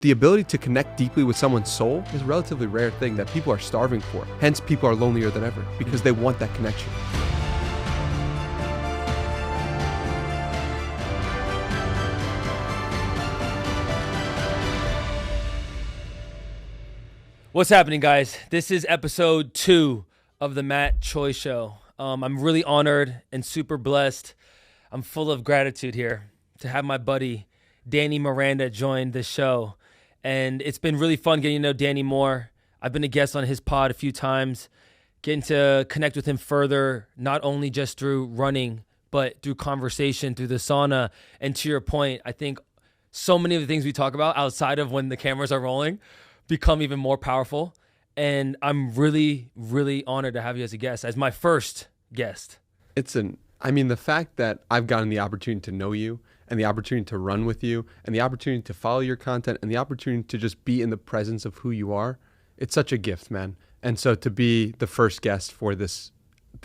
The ability to connect deeply with someone's soul is a relatively rare thing that people are starving for. Hence, people are lonelier than ever because they want that connection. What's happening, guys? This is episode 2 of the Matt Choi Show. I'm really honored and super blessed. I'm full of gratitude here to have my buddy Danny Miranda join the show. And it's been really fun getting to know Danny more. I've been a guest on his pod a few times, getting to connect with him further, not only just through running, but through conversation, through the sauna. And to your point, I think so many of the things we talk about outside of when the cameras are rolling become even more powerful. And I'm really, really honored to have you as a guest, as my first guest. The fact that I've gotten the opportunity to know you and the opportunity to run with you and the opportunity to follow your content and the opportunity to just be in the presence of who you are, it's such a gift, man. And so to be the first guest for this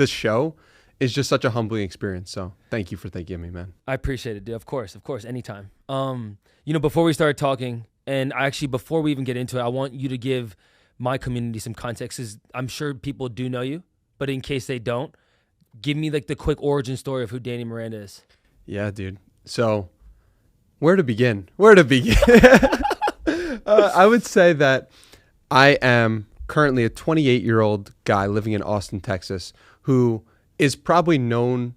show is just such a humbling experience. So thank you for thinking of me, man. I appreciate it, dude. Of course, anytime. Before we started talking, and actually before we even get into it, I want you to give my community some context, because I'm sure people do know you, but in case they don't, give me like the quick origin story of who Danny Miranda is. Yeah, dude. So where to begin? I would say that I am currently a 28-year-old guy living in Austin, Texas, who is probably known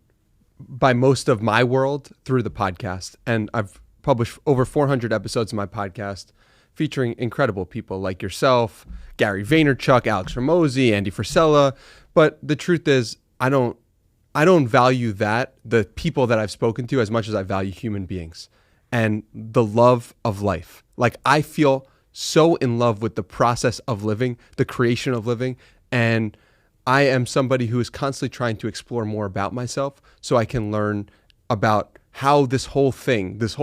by most of my world through the podcast. And I've published over 400 episodes of my podcast featuring incredible people like yourself, Gary Vaynerchuk, Alex Ramosi, Andy Frisella. But the truth is, I don't value the people that I've spoken to as much as I value human beings and the love of life. Like, I feel so in love with the process of living, the creation of living. And I am somebody who is constantly trying to explore more about myself so I can learn about how this whole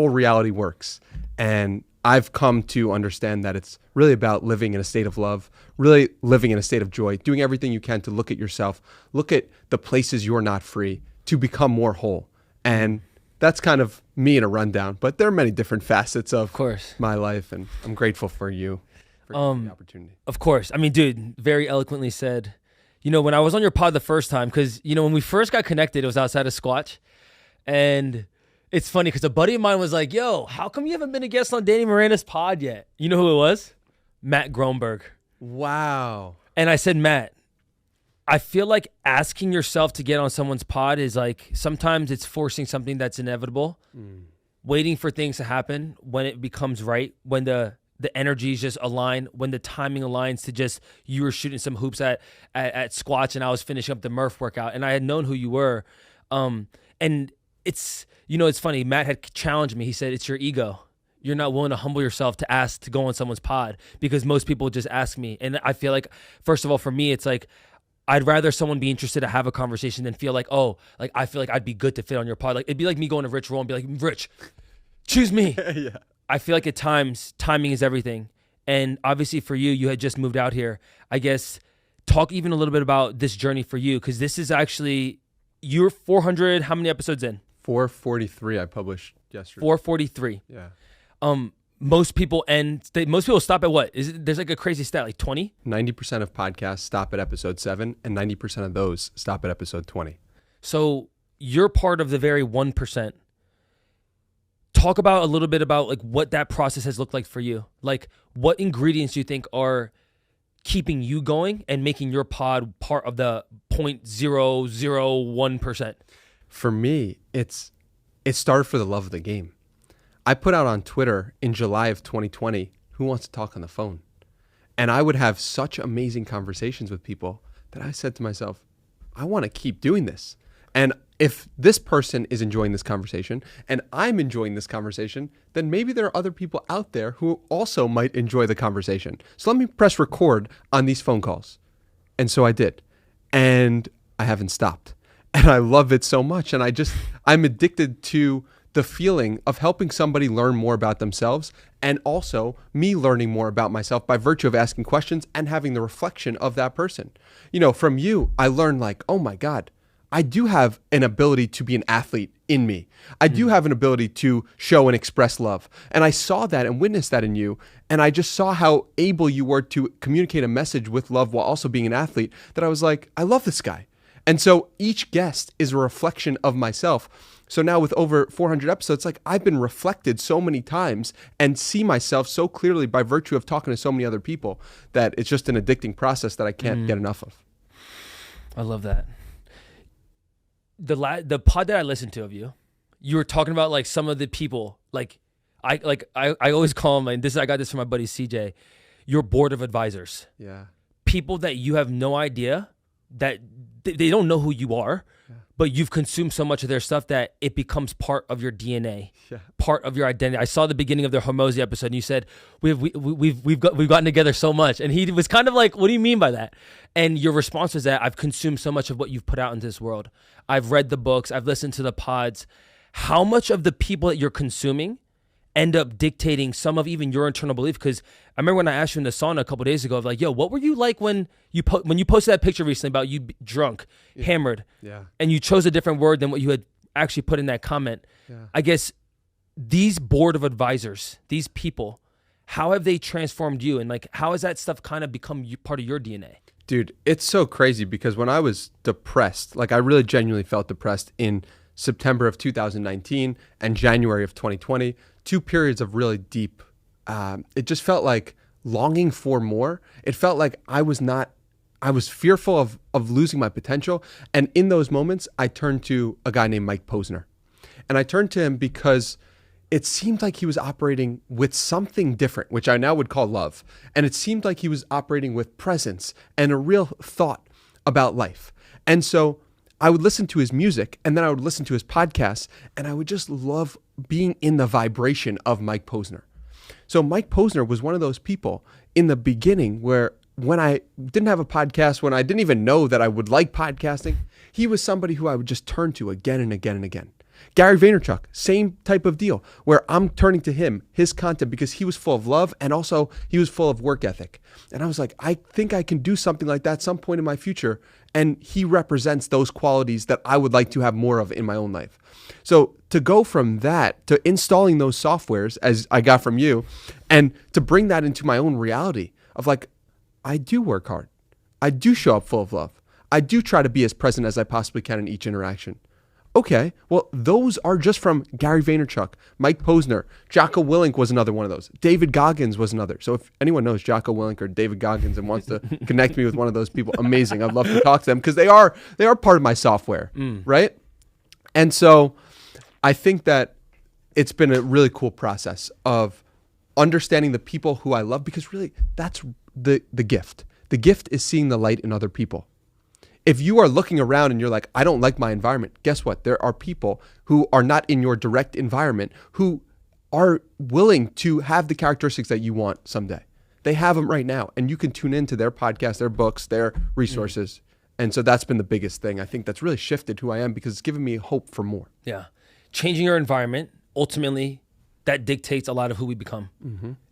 reality works. And I've come to understand that it's really about living in a state of love, really living in a state of joy, doing everything you can to look at yourself, look at the places you're not free, to become more whole. And that's kind of me in a rundown, but there are many different facets of my life, and I'm grateful for you for the opportunity. Of course. I mean, dude, very eloquently said. When I was on your pod the first time, because, when we first got connected, it was outside of Squatch, and it's funny because a buddy of mine was like, yo, how come you haven't been a guest on Danny Miranda's pod yet? You know who it was? Matt Groenberg. Wow. And I said, Matt, I feel like asking yourself to get on someone's pod is like, sometimes it's forcing something that's inevitable, waiting for things to happen when it becomes right, when the energies just align, when the timing aligns to just, you were shooting some hoops at Squatch and I was finishing up the Murph workout and I had known who you were. And it's funny. Matt had challenged me. He said, it's your ego. You're not willing to humble yourself to ask to go on someone's pod, because most people just ask me. And I feel like, first of all, for me, it's like, I'd rather someone be interested to have a conversation than feel like, I feel like I'd be good to fit on your pod. Like, it'd be like me going to Rich Roll and be like, Rich, choose me. Yeah. I feel like at times timing is everything. And obviously for you had just moved out here. I guess talk even a little bit about this journey for you, because this is actually, you're 400, how many episodes in? 443 I published yesterday. 443. Yeah. Most people stop at what? There's like a crazy stat, like 20? 90% of podcasts stop at episode 7, and 90% of those stop at episode 20. So you're part of the very 1%. Talk about a little bit about like what that process has looked like for you. Like, what ingredients do you think are keeping you going and making your pod part of the 0.001%? For me, it started for the love of the game. I put out on Twitter in July of 2020, who wants to talk on the phone? And I would have such amazing conversations with people that I said to myself, I want to keep doing this. And if this person is enjoying this conversation and I'm enjoying this conversation, then maybe there are other people out there who also might enjoy the conversation. So let me press record on these phone calls. And so I did. And I haven't stopped. And I love it so much. And I'm addicted to the feeling of helping somebody learn more about themselves, and also me learning more about myself by virtue of asking questions and having the reflection of that person. From you, I learned like, oh my God, I do have an ability to be an athlete in me. I do have an ability to show and express love. And I saw that and witnessed that in you. And I just saw how able you were to communicate a message with love while also being an athlete, that I was like, I love this guy. And so each guest is a reflection of myself. So now with over 400 episodes, like I've been reflected so many times and see myself so clearly by virtue of talking to so many other people that it's just an addicting process that I can't get enough of. I love that. The pod that I listened to of you, you were talking about like some of the people, like I always call them, and I got this from my buddy CJ, your board of advisors. Yeah. People that you have no idea, that they don't know who you are, but you've consumed so much of their stuff that it becomes part of your DNA, part of your identity. I saw the beginning of the Hormozy episode, and you said we've gotten together so much, and he was kind of like, "What do you mean by that?" And your response was that I've consumed so much of what you've put out into this world. I've read the books, I've listened to the pods. How much of the people that you're consuming end up dictating some of even your internal belief? Because I remember when I asked you in the sauna a couple of days ago, of like, yo, what were you like when you posted that picture recently about you drunk, hammered, and you chose a different word than what you had actually put in that comment? I guess these board of advisors, these people, how have they transformed you? And like, how has that stuff kind of become part of your DNA? Dude, it's so crazy because when I was depressed, like I really genuinely felt depressed in September of 2019 and January of 2020, 2 periods of really deep, it just felt like longing for more. It felt like I was fearful of losing my potential. And in those moments, I turned to a guy named Mike Posner. And I turned to him because it seemed like he was operating with something different, which I now would call love. And it seemed like he was operating with presence and a real thought about life. And so I would listen to his music, and then I would listen to his podcasts, and I would just love being in the vibration of Mike Posner. So Mike Posner was one of those people in the beginning where when I didn't have a podcast, when I didn't even know that I would like podcasting, he was somebody who I would just turn to again and again and again. Gary Vaynerchuk, same type of deal, where I'm turning to him, his content, because he was full of love and also he was full of work ethic. And I was like, I think I can do something like that at some point in my future. And he represents those qualities that I would like to have more of in my own life. So to go from that to installing those softwares, as I got from you, and to bring that into my own reality of like, I do work hard. I do show up full of love. I do try to be as present as I possibly can in each interaction. Okay, well, those are just from Gary Vaynerchuk, Mike Posner. Jocko Willink was another one of those. David Goggins was another. So if anyone knows Jocko Willink or David Goggins and wants to connect me with one of those people, amazing. I'd love to talk to them because they are part of my software, right? And so I think that it's been a really cool process of understanding the people who I love, because really that's the gift. The gift is seeing the light in other people. If you are looking around and you're like, I don't like my environment, guess what? There are people who are not in your direct environment who are willing to have the characteristics that you want someday. They have them right now, and you can tune into their podcasts, their books, their resources. And so that's been the biggest thing. I think that's really shifted who I am because it's given me hope for more. Yeah. Changing your environment, ultimately, that dictates a lot of who we become.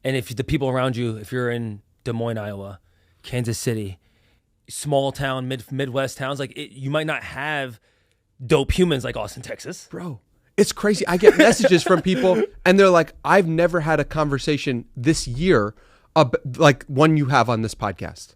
And if the people around you, if you're in Des Moines, Iowa, Kansas City, small town, Midwest towns, like you might not have dope humans like Austin, Texas. Bro, it's crazy. I get messages from people and they're like, I've never had a conversation this year like one you have on this podcast.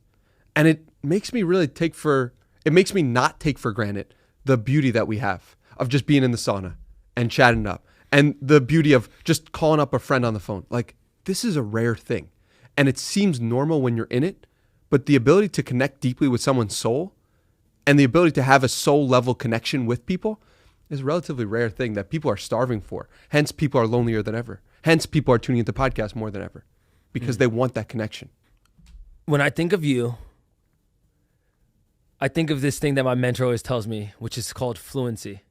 And it makes me really not take for granted the beauty that we have of just being in the sauna and chatting up, and the beauty of just calling up a friend on the phone. Like, this is a rare thing. And it seems normal when you're in it, but the ability to connect deeply with someone's soul and the ability to have a soul level connection with people is a relatively rare thing that people are starving for. Hence, people are lonelier than ever. Hence, people are tuning into podcasts more than ever because they want that connection. When I think of you, I think of this thing that my mentor always tells me, which is called fluency.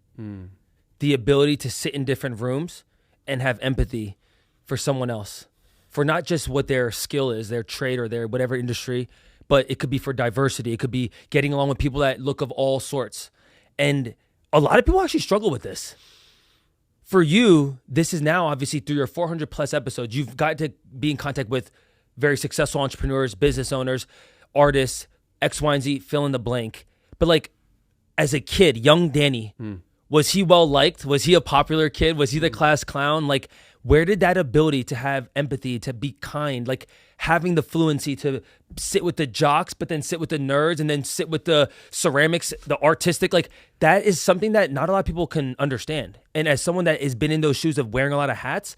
The ability to sit in different rooms and have empathy for someone else, for not just what their skill is, their trade or their whatever industry, but it could be for diversity. It could be getting along with people that look of all sorts. And a lot of people actually struggle with this. For you, this is now obviously through your 400 plus episodes, you've got to be in contact with very successful entrepreneurs, business owners, artists, X, Y, and Z, fill in the blank. But like, as a kid, young Danny, was he well liked? Was he a popular kid? Was he the class clown? Like, where did that ability to have empathy, to be kind, like having the fluency to sit with the jocks, but then sit with the nerds and then sit with the ceramics, the artistic, like that is something that not a lot of people can understand. And as someone that has been in those shoes of wearing a lot of hats,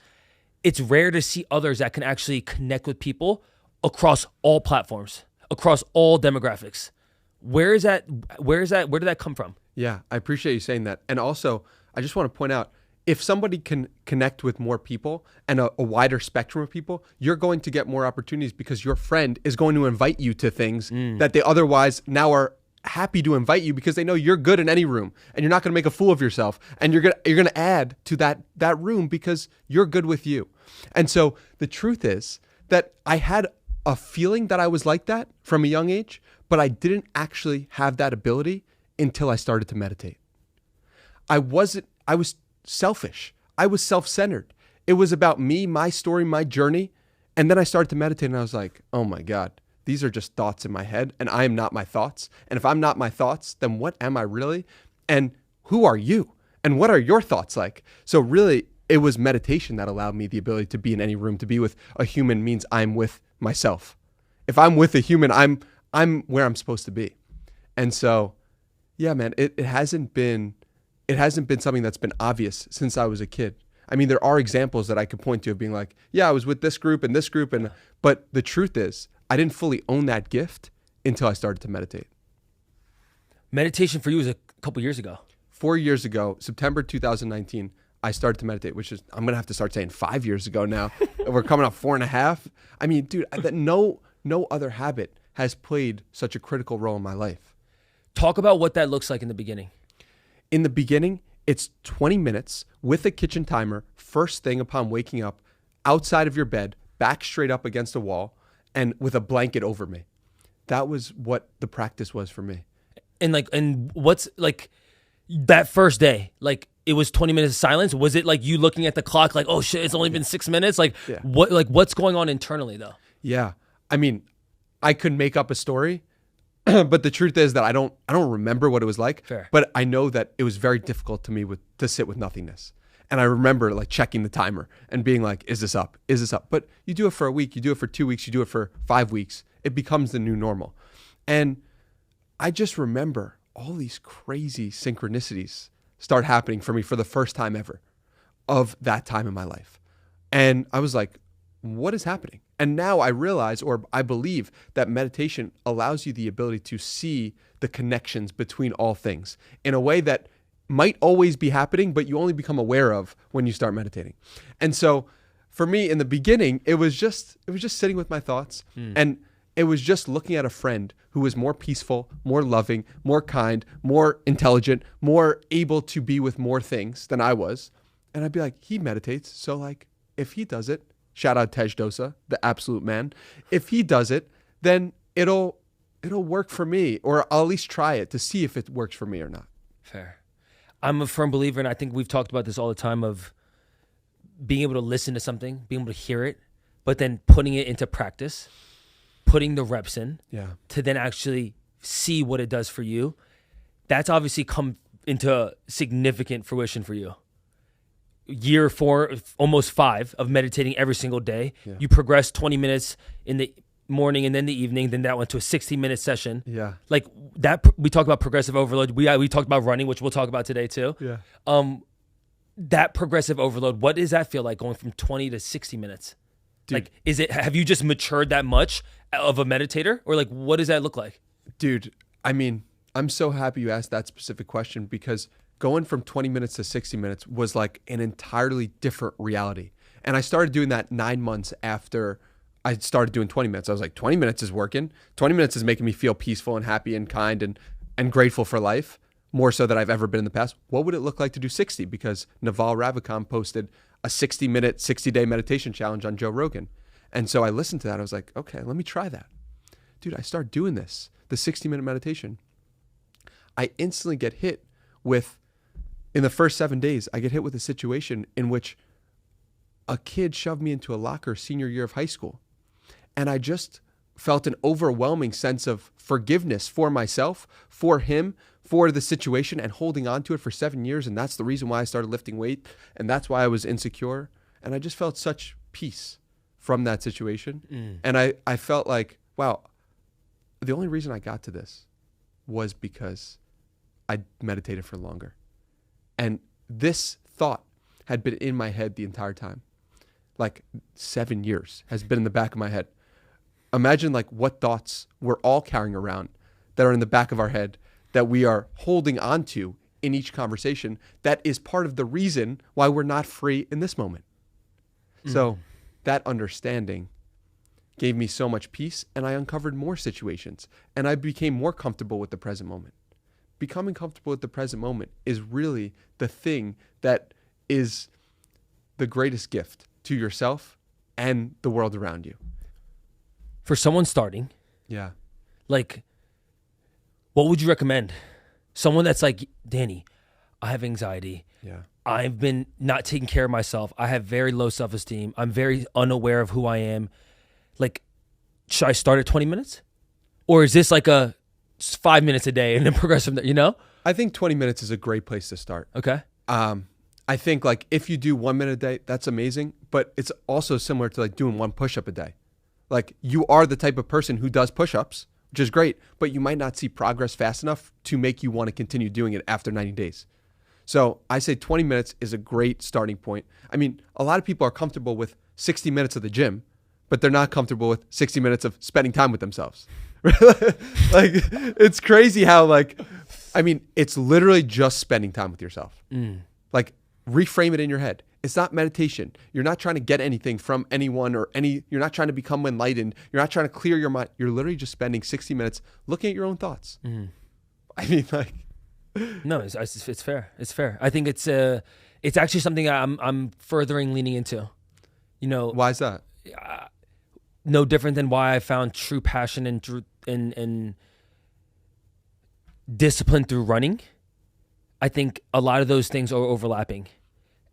it's rare to see others that can actually connect with people across all platforms, across all demographics. Where did that come from? Yeah, I appreciate you saying that. And also, I just want to point out, if somebody can connect with more people and a wider spectrum of people, you're going to get more opportunities because your friend is going to invite you to things that they otherwise now are happy to invite you because they know you're good in any room and you're not going to make a fool of yourself, and you're going to add to that room because you're good with you. And so the truth is that I had a feeling that I was like that from a young age, but I didn't actually have that ability until I started to meditate. I was selfish. I was self-centered. It was about me, my story, my journey. And then I started to meditate and I was like, oh my God, these are just thoughts in my head and I am not my thoughts. And if I'm not my thoughts, then what am I really? And who are you? And what are your thoughts like? So really, it was meditation that allowed me the ability to be in any room. To be with a human means I'm with myself. If I'm with a human, I'm where I'm supposed to be. And so, yeah, man, it hasn't been something that's been obvious since I was a kid. I mean, there are examples that I could point to of being like, yeah, I was with this group, but the truth is, I didn't fully own that gift until I started to meditate. Meditation for you was a couple years ago. 4 years ago, September 2019, I started to meditate, which is, I'm going to have to start saying 5 years ago now. We're coming up 4.5. I mean, dude, no other habit has played such a critical role in my life. Talk about what that looks like in the beginning. In the beginning, it's 20 minutes with a kitchen timer, first thing upon waking up, outside of your bed, back straight up against a wall, and with a blanket over me. That was what the practice was for me. And what's like that first day? Like, it was 20 minutes of silence. Was it like you looking at the clock like, oh shit, it's only been 6 minutes? Like, yeah. What's going on internally though? Yeah. I mean, I could make up a story, but the truth is that I don't remember what it was like. Fair. But I know that it was very difficult to me to sit with nothingness. And I remember like checking the timer and being like, is this up? Is this up? But you do it for a week, you do it for 2 weeks, you do it for 5 weeks. It becomes the new normal. And I just remember all these crazy synchronicities start happening for me for the first time ever of that time in my life. And I was like, what is happening? And now I realize, or I believe, that meditation allows you the ability to see the connections between all things in a way that might always be happening, but you only become aware of when you start meditating. And so for me in the beginning, it was just sitting with my thoughts. And it was just looking at a friend who was more peaceful, more loving, more kind, more intelligent, more able to be with more things than I was. And I'd be like, he meditates. So like, if he does it, shout out Tej Dosa, the absolute man. If he does it, then it'll work for me, or I'll at least try it to see if it works for me or not. Fair. I'm a firm believer, and I think we've talked about this all the time, of being able to listen to something, being able to hear it, but then putting it into practice, putting the reps in, to then actually see what it does for you. That's obviously come into significant fruition for you. Year 4, almost 5 of meditating every single day. Yeah. You progressed 20 minutes in the morning and then the evening. Then that went to a 60-minute session. Yeah. Like that, we talked about progressive overload. We talked about running, which we'll talk about today too. Yeah. That progressive overload, what does that feel like going from 20 to 60 minutes? Dude. Like, have you just matured that much of a meditator, or like, what does that look like? Dude, I mean, I'm so happy you asked that specific question, because going from 20 minutes to 60 minutes was like an entirely different reality. And I started doing that 9 months after I started doing 20 minutes. I was like, 20 minutes is working. 20 minutes is making me feel peaceful and happy and kind and grateful for life, more so than I've ever been in the past. What would it look like to do 60? Because Naval Ravikant posted a 60-minute, 60-day meditation challenge on Joe Rogan. And so I listened to that. I was like, okay, let me try that. Dude, I start doing this, the 60-minute meditation. I instantly get hit with, in the first 7 days, I get hit with a situation in which a kid shoved me into a locker senior year of high school. And I just felt an overwhelming sense of forgiveness for myself, for him, for the situation and holding on to it for 7 years. And that's the reason why I started lifting weight. And that's why I was insecure. And I just felt such peace from that situation. And I felt like, wow, the only reason I got to this was because I meditated for longer. And this thought had been in my head the entire time. Like 7 years has been in the back of my head. Imagine like what thoughts we're all carrying around that are in the back of our head that we are holding on to in each conversation. That is part of the reason why we're not free in this moment. So that understanding gave me so much peace, and I uncovered more situations, and I became more comfortable with the present moment. Becoming comfortable with the present moment is really the thing that is the greatest gift to yourself and the world around you. For someone starting, Yeah. like, what would you recommend? Someone that's like, Danny, I have anxiety. Yeah. I've been not taking care of myself. I have very low self-esteem. I'm very unaware of who I am. Like, should I start at 20 minutes? Or is this like a 5 minutes a day and then progress from there, you know? I think 20 minutes is a great place to start. Okay. I think like if you do 1 minute a day, that's amazing. But it's also similar to like doing one push-up a day. Like you are the type of person who does push-ups, which is great, but you might not see progress fast enough to make you want to continue doing it after 90 days. So I say 20 minutes is a great starting point. I mean, a lot of people are comfortable with 60 minutes of the gym, but they're not comfortable with 60 minutes of spending time with themselves. Like, it's crazy how like, I mean, it's literally just spending time with yourself. Like, reframe it in your head. It's not meditation. You're not trying to get anything from anyone you're not trying to become enlightened. You're not trying to clear your mind. You're literally just spending 60 minutes looking at your own thoughts. I mean, like, no, it's fair. It's fair. I think it's actually something I'm furthering leaning into. You know, why is that? No different than why I found true passion and discipline through running. I think a lot of those things are overlapping.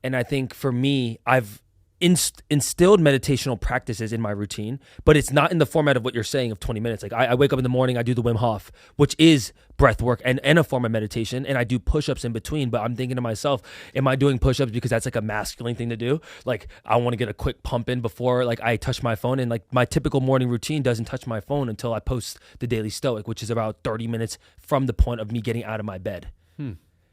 And I think for me, I've instilled meditational practices in my routine, but it's not in the format of what you're saying of 20 minutes. Like I wake up in the morning, I do the Wim Hof, which is breath work and a form of meditation. And I do push-ups in between, but I'm thinking to myself, am I doing push-ups because that's like a masculine thing to do? Like I want to get a quick pump in before like I touch my phone. And like my typical morning routine doesn't touch my phone until I post the Daily Stoic, which is about 30 minutes from the point of me getting out of my bed.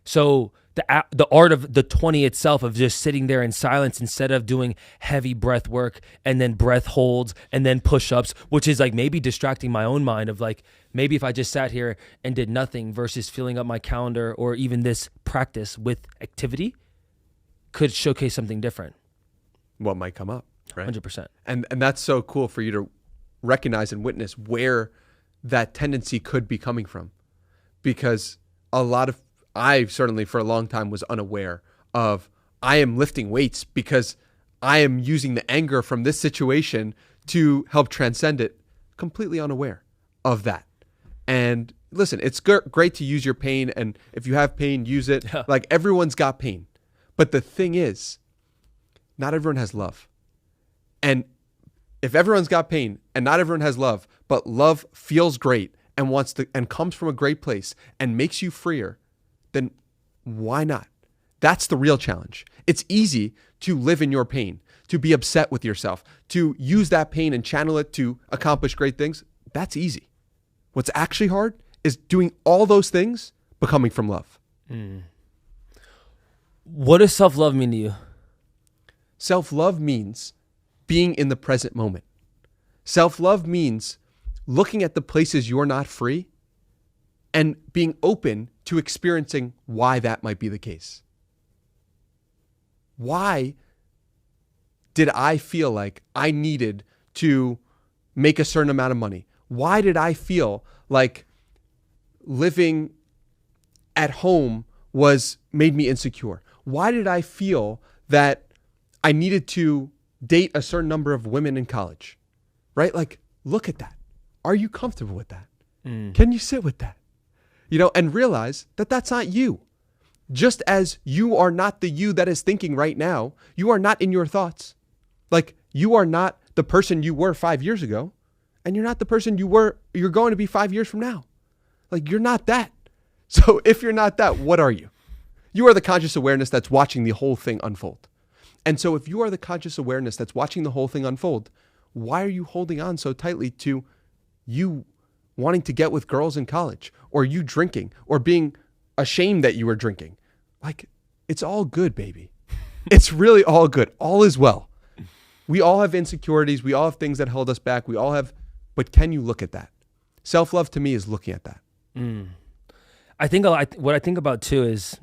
So the art of the 20 itself of just sitting there in silence instead of doing heavy breath work and then breath holds and then push-ups, which is like maybe distracting my own mind of like, maybe if I just sat here and did nothing versus filling up my calendar or even this practice with activity could showcase something different. What might come up, right? 100%. And that's so cool for you to recognize and witness where that tendency could be coming from. Because I certainly for a long time was unaware of I am lifting weights because I am using the anger from this situation to help transcend it, completely unaware of that. And listen, it's great to use your pain. And if you have pain, use it. Yeah. Like everyone's got pain. But the thing is, not everyone has love. And if everyone's got pain and not everyone has love, but love feels great and and comes from a great place and makes you freer, then why not? That's the real challenge. It's easy to live in your pain, to be upset with yourself, to use that pain and channel it to accomplish great things. That's easy. What's actually hard is doing all those things, but coming from love. What does self-love mean to you? Self-love means being in the present moment. Self-love means looking at the places you're not free and being open to experiencing why that might be the case. Why did I feel like I needed to make a certain amount of money? Why did I feel like living at home made me insecure? Why did I feel that I needed to date a certain number of women in college? Right? Like, look at that. Are you comfortable with that? Can you sit with that? And realize that that's not you. Just as you are not the you that is thinking right now, you are not in your thoughts. Like you are not the person you were 5 years ago, and you're not the person you're going to be 5 years from now. Like you're not that. So if you're not that, what are you? You are the conscious awareness that's watching the whole thing unfold. And so if you are the conscious awareness that's watching the whole thing unfold, why are you holding on so tightly to you wanting to get with girls in college, or you drinking, or being ashamed that you were drinking? Like, it's all good, baby. It's really all good. All is well. We all have insecurities. We all have things that held us back. We all have, but can you look at that? Self-love to me is looking at that. I think what I think about too is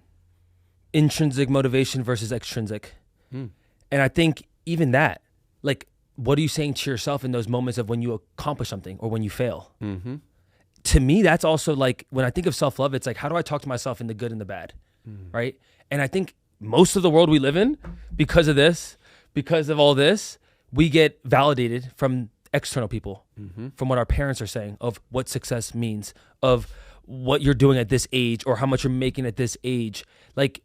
intrinsic motivation versus extrinsic. And I think even that, like, what are you saying to yourself in those moments of when you accomplish something or when you fail? To me, that's also like, when I think of self-love, it's like, how do I talk to myself in the good and the bad, right? And I think most of the world we live in, because of this, because of all this, we get validated from external people, from what our parents are saying of what success means, of what you're doing at this age or how much you're making at this age. Like,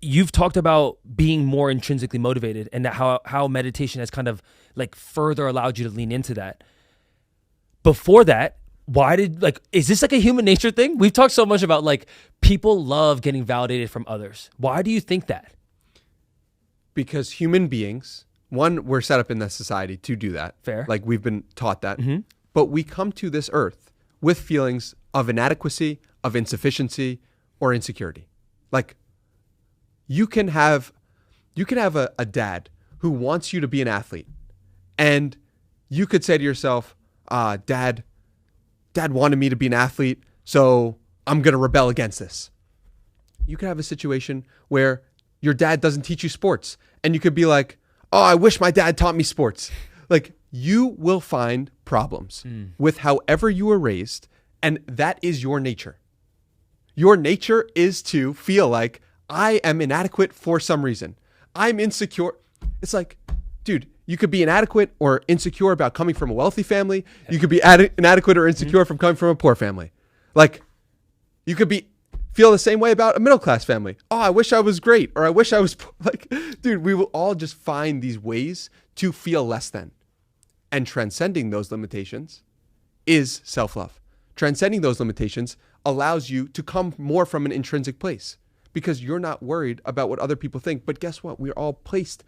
you've talked about being more intrinsically motivated, and that how meditation has kind of like further allowed you to lean into that. Before that, is this like a human nature thing? We've talked so much about like people love getting validated from others. Why do you think that? Because human beings, one, we're set up in that society to do that. Fair. Like, we've been taught that. But we come to this earth with feelings of inadequacy, of insufficiency, or insecurity. Like, you can have a dad who wants you to be an athlete, and you could say to yourself, dad wanted me to be an athlete, so I'm going to rebel against this. You could have a situation where your dad doesn't teach you sports, and you could be like, oh, I wish my dad taught me sports. Like, you will find problems with however you were raised, and that is your nature. Your nature is to feel like, I am inadequate for some reason. I'm insecure. It's like, dude, you could be inadequate or insecure about coming from a wealthy family. You could be inadequate or insecure from coming from a poor family. Like, you could feel the same way about a middle-class family. Oh, I wish I was great, or I wish I was like, dude, we will all just find these ways to feel less than. And transcending those limitations is self-love. Transcending those limitations allows you to come more from an intrinsic place, because you're not worried about what other people think. But guess what? We're all placed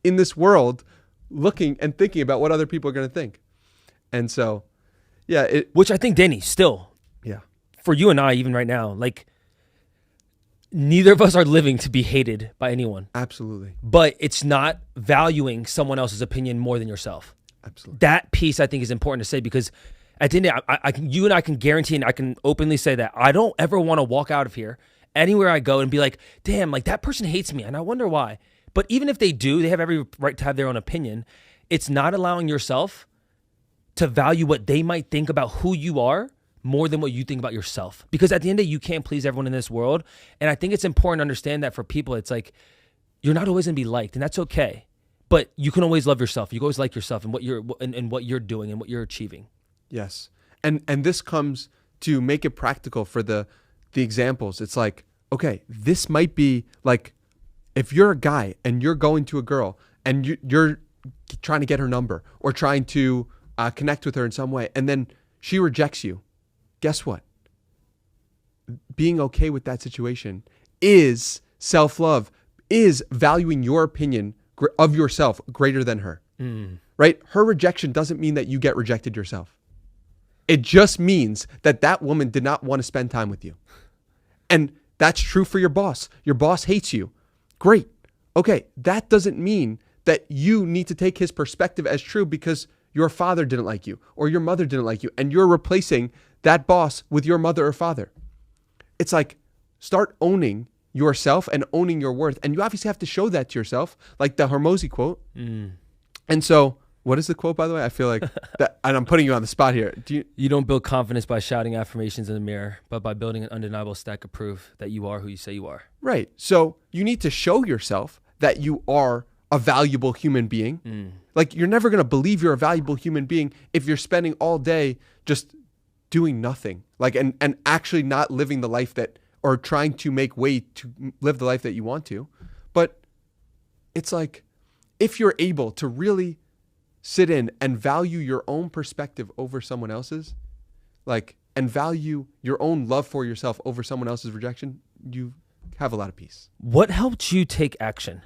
in this world looking and thinking about what other people are going to think. And so, yeah. Which I think, Danny, still, yeah, for you and I, even right now, like, neither of us are living to be hated by anyone. Absolutely. But it's not valuing someone else's opinion more than yourself. Absolutely. That piece I think is important to say, because at the end of the day, you and I can guarantee, and I can openly say that I don't ever want to walk out of here anywhere I go and be like, damn, like, that person hates me and I wonder why. But even if they do, they have every right to have their own opinion. It's not allowing yourself to value what they might think about who you are more than what you think about yourself. Because at the end of the day, you can't please everyone in this world. And I think it's important to understand that for people, it's like, you're not always going to be liked, and that's okay. But you can always love yourself. You can always like yourself and what you're doing and what you're achieving. Yes. And this comes to make it practical for the examples. It's like, okay, this might be like, if you're a guy and you're going to a girl and you're trying to get her number or trying to connect with her in some way, and then she rejects you, guess what? Being okay with that situation is self-love, is valuing your opinion of yourself greater than her, right? Her rejection doesn't mean that you get rejected yourself. It just means that that woman did not want to spend time with you. And that's true for your boss. Your boss hates you. Great. Okay, that doesn't mean that you need to take his perspective as true because your father didn't like you or your mother didn't like you, and you're replacing that boss with your mother or father. It's like, start owning yourself and owning your worth. And you obviously have to show that to yourself, like the Hormozy quote. And so, what is the quote, by the way? I feel like that, and I'm putting you on the spot here. You don't build confidence by shouting affirmations in the mirror, but by building an undeniable stack of proof that you are who you say you are. Right. So you need to show yourself that you are a valuable human being. Like, you're never going to believe you're a valuable human being if you're spending all day just doing nothing, like, and actually not living the life that, or trying to make way to live the life that you want to. But it's like, if you're able to really sit in and value your own perspective over someone else's, like, and value your own love for yourself over someone else's rejection, you have a lot of peace. What helped you take action?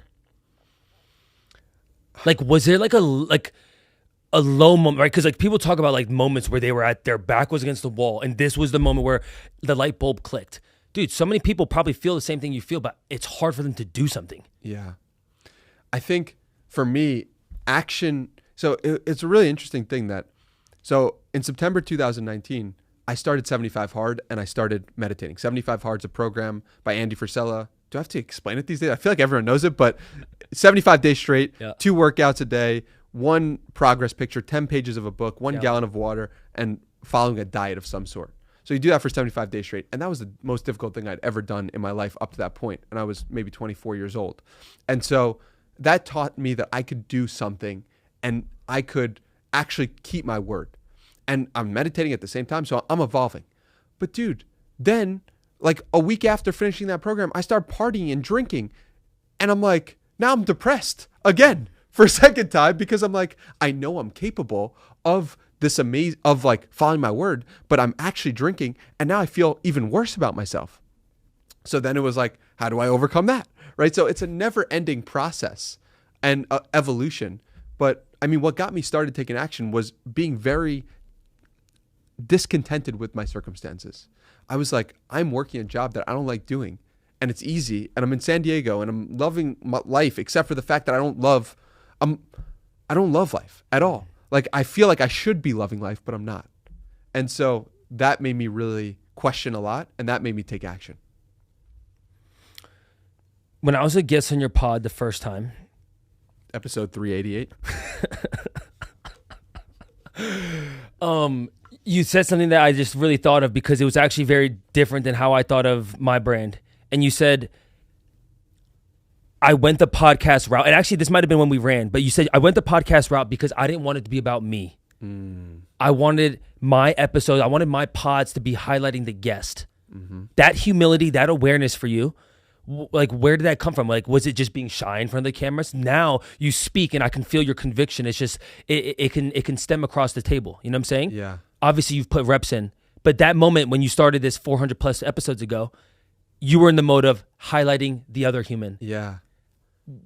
Like, was there like a low moment, right? Because like people talk about like moments where they were at their back was against the wall, and this was the moment where the light bulb clicked. Dude, so many people probably feel the same thing you feel, but it's hard for them to do something. Yeah. I think for me, action. So it's a really interesting thing that, so in September 2019, I started 75 Hard and I started meditating. 75 Hard's a program by Andy Frisella. Do I have to explain it these days? I feel like everyone knows it, but 75 days straight, 2 workouts a day, 1 progress picture, 10 pages of a book, 1 gallon of water, and following a diet of some sort. So you do that for 75 days straight. And that was the most difficult thing I'd ever done in my life up to that point. And I was maybe 24 years old. And so that taught me that I could do something and I could actually keep my word. And I'm meditating at the same time, so I'm evolving. But dude, then like a week after finishing that program, I started partying and drinking. And I'm like, now I'm depressed again for a second time because I'm like, I know I'm capable of this of like following my word, but I'm actually drinking. And now I feel even worse about myself. So then it was like, how do I overcome that? Right. So it's a never ending process and evolution. But I mean, what got me started taking action was being very discontented with my circumstances. I was like, I'm working a job that I don't like doing and it's easy. And I'm in San Diego and I'm loving my life, except for the fact that I don't love life at all. Like I feel like I should be loving life, but I'm not. And so that made me really question a lot, and that made me take action. When I was a guest on your pod the first time, episode 388, you said something that I just really thought of because it was actually very different than how I thought of my brand. And you said, I went the podcast route. And actually, this might have been when we ran, but you said, I went the podcast route because I didn't want it to be about me. I wanted my episodes, I wanted my pods to be highlighting the guest. Mm-hmm. That humility, that awareness for you, like, where did that come from? Like, was it just being shy in front of the cameras? Now you speak and I can feel your conviction. It's just, it can stem across the table. You know what I'm saying? Yeah. Obviously, you've put reps in. But that moment when you started this 400 plus episodes ago, you were in the mode of highlighting the other human. Yeah.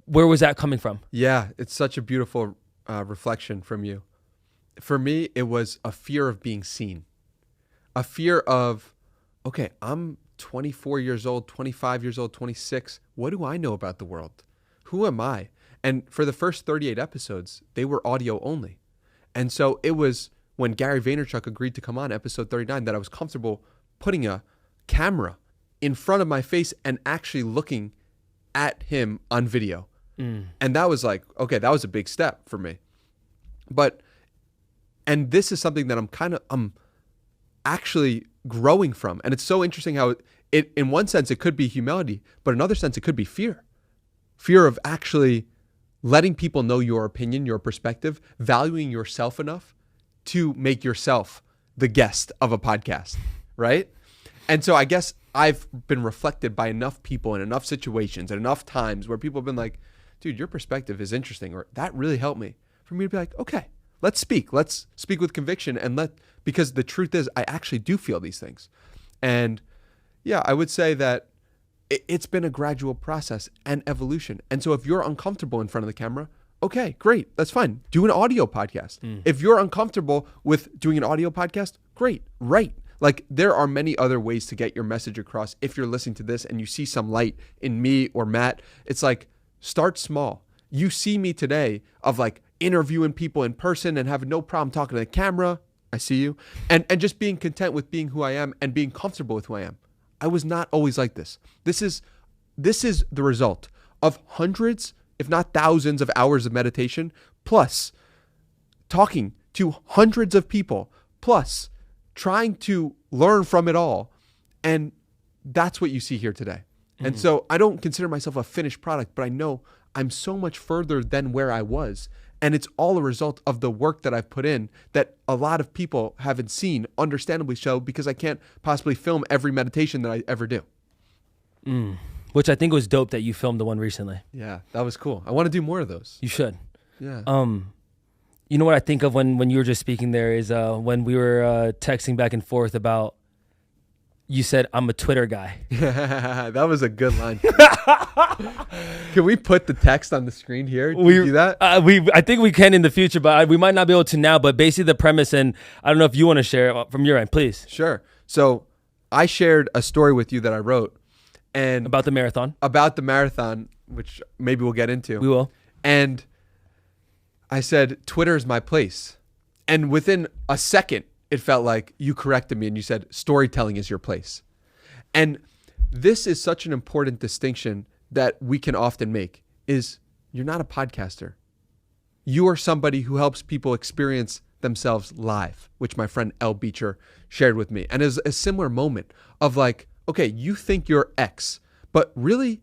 Where was that coming from? Yeah, it's such a beautiful reflection from you. For me, it was a fear of being seen. A fear of, okay, I'm 24 years old, 25 years old, 26. What do I know about the world? Who am I? And for the first 38 episodes, they were audio only. And so it was when Gary Vaynerchuk agreed to come on episode 39 that I was comfortable putting a camera in front of my face and actually looking at him on video. And that was like, okay, that was a big step for me. And this is something that I'm actually growing from. And it's so interesting how it in one sense, it could be humility, but in another sense, it could be fear. Fear of actually letting people know your opinion, your perspective, valuing yourself enough to make yourself the guest of a podcast, right? And so I guess I've been reflected by enough people in enough situations and enough times where people have been like, dude, your perspective is interesting, or that really helped me, for me to be like, okay, let's speak with conviction, and because the truth is I actually do feel these things. And yeah, I would say that it's been a gradual process and evolution. And so if you're uncomfortable in front of the camera, okay, great, that's fine. Do an audio podcast. If you're uncomfortable with doing an audio podcast, great, right. Like, there are many other ways to get your message across. If you're listening to this and you see some light in me or Matt, it's like, start small. You see me today of like interviewing people in person and having no problem talking to the camera. I see you. And just being content with being who I am and being comfortable with who I am. I was not always like this. This is the result of hundreds, if not thousands of hours of meditation, plus talking to hundreds of people, plus trying to learn from it all. And that's what you see here today. And so I don't consider myself a finished product, but I know I'm so much further than where I was. And it's all a result of the work that I've put in that a lot of people haven't seen, understandably so, because I can't possibly film every meditation that I ever do. Which I think was dope that you filmed the one recently. Yeah, that was cool. I want to do more of those. You should. Yeah. You know what I think of when you were just speaking there is when we were texting back and forth about, you said, I'm a Twitter guy. That was a good line. Can we put the text on the screen here? Can we do that? I think we can in the future, but we might not be able to now. But basically the premise, and I don't know if you want to share it from your end, please. Sure. So I shared a story with you that I wrote. And About the marathon, which maybe we'll get into. We will. And I said, Twitter is my place. And within a second, it felt like you corrected me and you said, storytelling is your place. And this is such an important distinction that we can often make is you're not a podcaster. You are somebody who helps people experience themselves live, which my friend L. Beecher shared with me. And it was a similar moment of like, okay, you think you're X, but really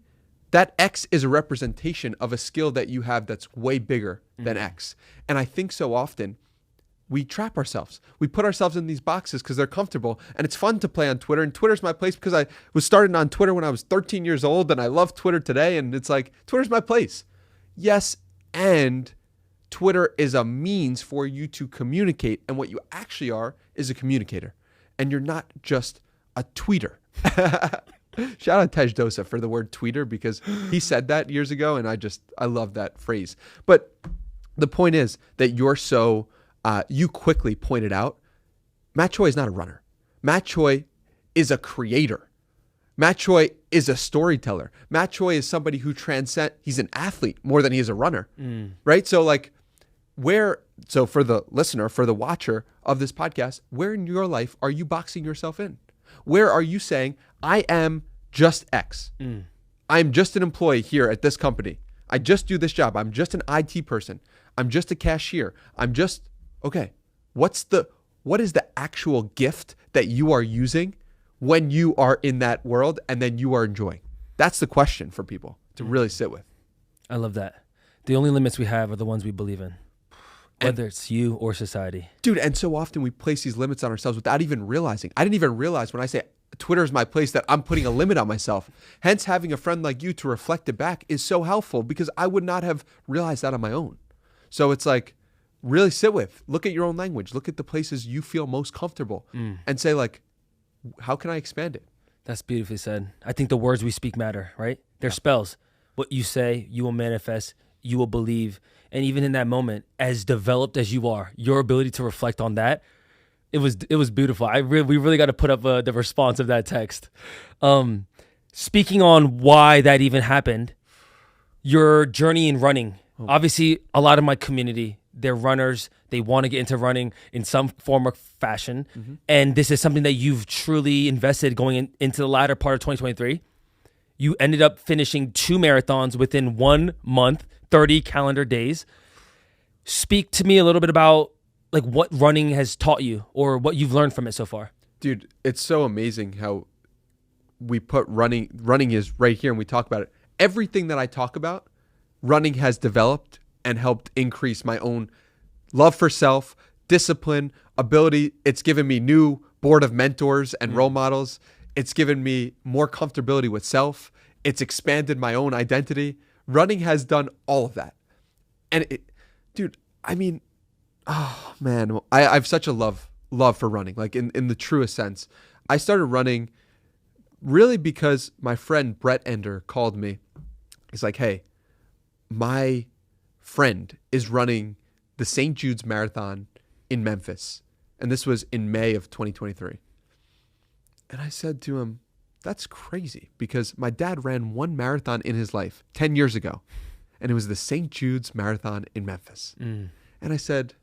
that X is a representation of a skill that you have that's way bigger than X. And I think so often we trap ourselves. We put ourselves in these boxes because they're comfortable, and it's fun to play on Twitter. And Twitter's my place because I was started on Twitter when I was 13 years old, and I love Twitter today. And it's like, Twitter's my place. Yes, and Twitter is a means for you to communicate, and what you actually are is a communicator, and you're not just a tweeter. Shout out Tej Dosa for the word tweeter because he said that years ago, and I love that phrase. But the point is that you're so you quickly pointed out, Matt Choi is not a runner. Matt Choi is a creator. Matt Choi is a storyteller. Matt Choi is somebody who transcends. He's an athlete more than he is a runner, right? So like, so for the listener, for the watcher of this podcast, where in your life are you boxing yourself in? Where are you saying, I am just X. I'm just an employee here at this company. I just do this job. I'm just an IT person. I'm just a cashier. Okay, what is the actual gift that you are using when you are in that world and then you are enjoying? That's the question for people to really sit with. I love that. The only limits we have are the ones we believe in, whether it's you or society. Dude, and so often we place these limits on ourselves without even realizing. I didn't even realize when I say Twitter is my place that I'm putting a limit on myself. Hence, having a friend like you to reflect it back is so helpful because I would not have realized that on my own. So it's like, really sit with, look at your own language, look at the places you feel most comfortable and say like, how can I expand it? That's beautifully said. I think the words we speak matter, right? They're spells. What you say, you will manifest, you will believe. And even in that moment, as developed as you are, your ability to reflect on that, it was beautiful. We really got to put up the response of that text. Speaking on why that even happened, your journey in running. Obviously, a lot of my community, they're runners. They want to get into running in some form or fashion. And this is something that you've truly invested going into the latter part of 2023. You ended up finishing 2 marathons within 1 month, 30 calendar days. Speak to me a little bit about like what running has taught you or what you've learned from it so far. Dude, it's so amazing how we put running is right here and we talk about it. Everything that I talk about, running has developed and helped increase my own love for self, discipline, ability. It's given me new board of mentors and role models. It's given me more comfortability with self. It's expanded my own identity. Running has done all of that. And dude, I mean, oh man, I have such a love for running, like in the truest sense. I started running really because my friend Brett Ender called me. He's like, hey, my friend is running the St. Jude's Marathon in Memphis. And this was in May of 2023. And I said to him, that's crazy because my dad ran one marathon in his life 10 years ago. And it was the St. Jude's Marathon in Memphis. And I said,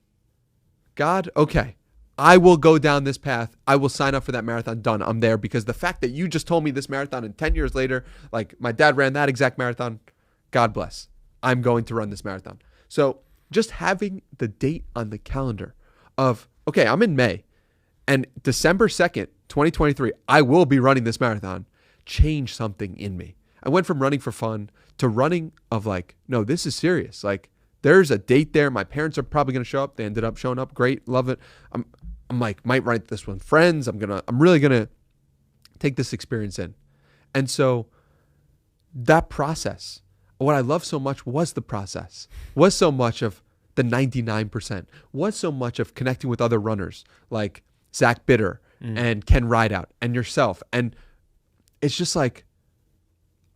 God, okay, I will go down this path. I will sign up for that marathon. Done. I'm there because the fact that you just told me this marathon and 10 years later, like my dad ran that exact marathon, God bless. I'm going to run this marathon. So just having the date on the calendar of, okay, I'm in May and December 2nd, 2023, I will be running this marathon, changed something in me. I went from running for fun to running of like, no, this is serious. Like there's a date there. My parents are probably going to show up. They ended up showing up. Great. Love it. I'm like, might write this with friends. I'm really going to take this experience in. And so that process, what I love so much was the process, was so much of the 99%? Was so much of connecting with other runners like Zach Bitter and Ken Rideout and yourself. And it's just like,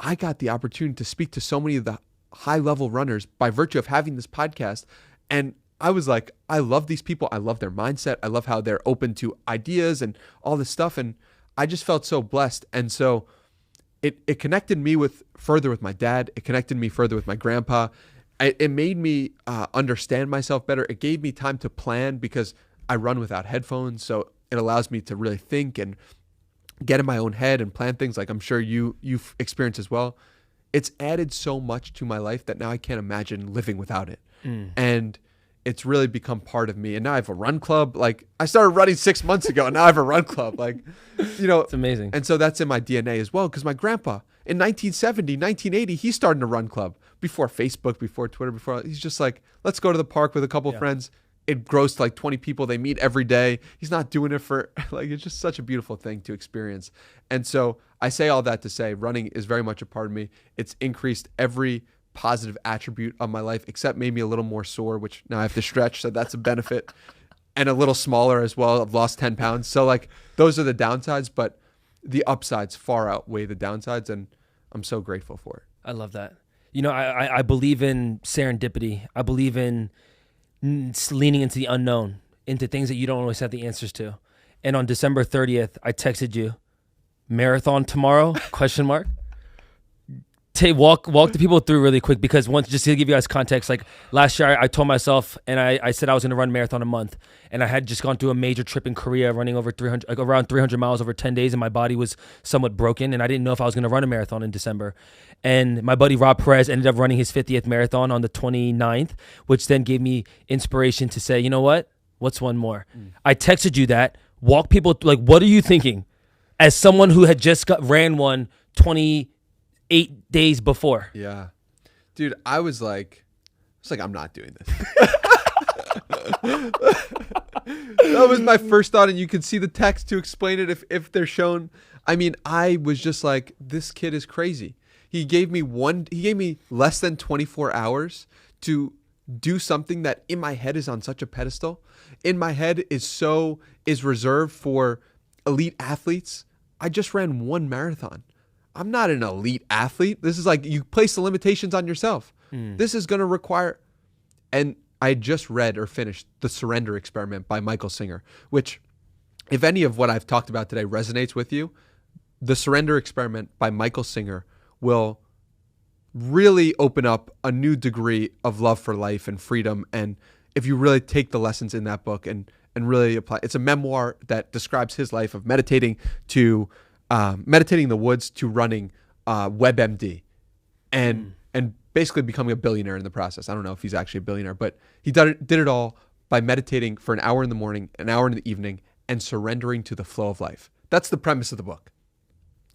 I got the opportunity to speak to so many of the high level runners by virtue of having this podcast. And I was like, I love these people. I love their mindset. I love how they're open to ideas and all this stuff. And I just felt so blessed. And so it connected me further with my dad. It connected me further with my grandpa. It made me understand myself better. It gave me time to plan because I run without headphones. So it allows me to really think and get in my own head and plan things like I'm sure you've experienced as well. It's added so much to my life that now I can't imagine living without it. And it's really become part of me. And now I have a run club. Like, I started running 6 months ago and now I have a run club. Like, it's amazing. And so that's in my DNA as well. Cause my grandpa in 1970, 1980, he started a run club before Facebook, before Twitter, he's just like, let's go to the park with a couple friends. It grows to like 20 people. They meet every day. He's not doing it for like, it's just such a beautiful thing to experience. And so I say all that to say running is very much a part of me. It's increased every positive attribute of my life, except made me a little more sore, which now I have to stretch. So that's a benefit, and a little smaller as well. I've lost 10 pounds. So like those are the downsides, but the upsides far outweigh the downsides. And I'm so grateful for it. I love that. I believe in serendipity. I believe in leaning into the unknown, into things that you don't always have the answers to. And on December 30th, I texted you, marathon tomorrow, ? Walk the people through really quick, because just to give you guys context, like last year I told myself, and I said I was going to run a marathon a month, and I had just gone through a major trip in Korea running over around 300 miles over 10 days, and my body was somewhat broken, and I didn't know if I was going to run a marathon in December. And my buddy Rob Perez ended up running his 50th marathon on the 29th, which then gave me inspiration to say, you know what? What's one more? I texted you that. Walk people, like, what are you thinking? As someone who had just ran one 28 days before. Yeah. Dude, I was like, I'm not doing this. That was my first thought, and you can see the text to explain it if they're shown. I mean, I was just like, this kid is crazy. He gave me less than 24 hours to do something that in my head is on such a pedestal. In my head is reserved for elite athletes. I just ran one marathon. I'm not an elite athlete. This is like, you place the limitations on yourself. This is going to require, and I just read or finished The Surrender Experiment by Michael Singer, which, if any of what I've talked about today resonates with you, The Surrender Experiment by Michael Singer will really open up a new degree of love for life and freedom. And if you really take the lessons in that book and really apply, it's a memoir that describes his life of meditating in the woods to running WebMD and basically becoming a billionaire in the process. I don't know if he's actually a billionaire, but he did it all by meditating for an hour in the morning, an hour in the evening, and surrendering to the flow of life. That's the premise of the book,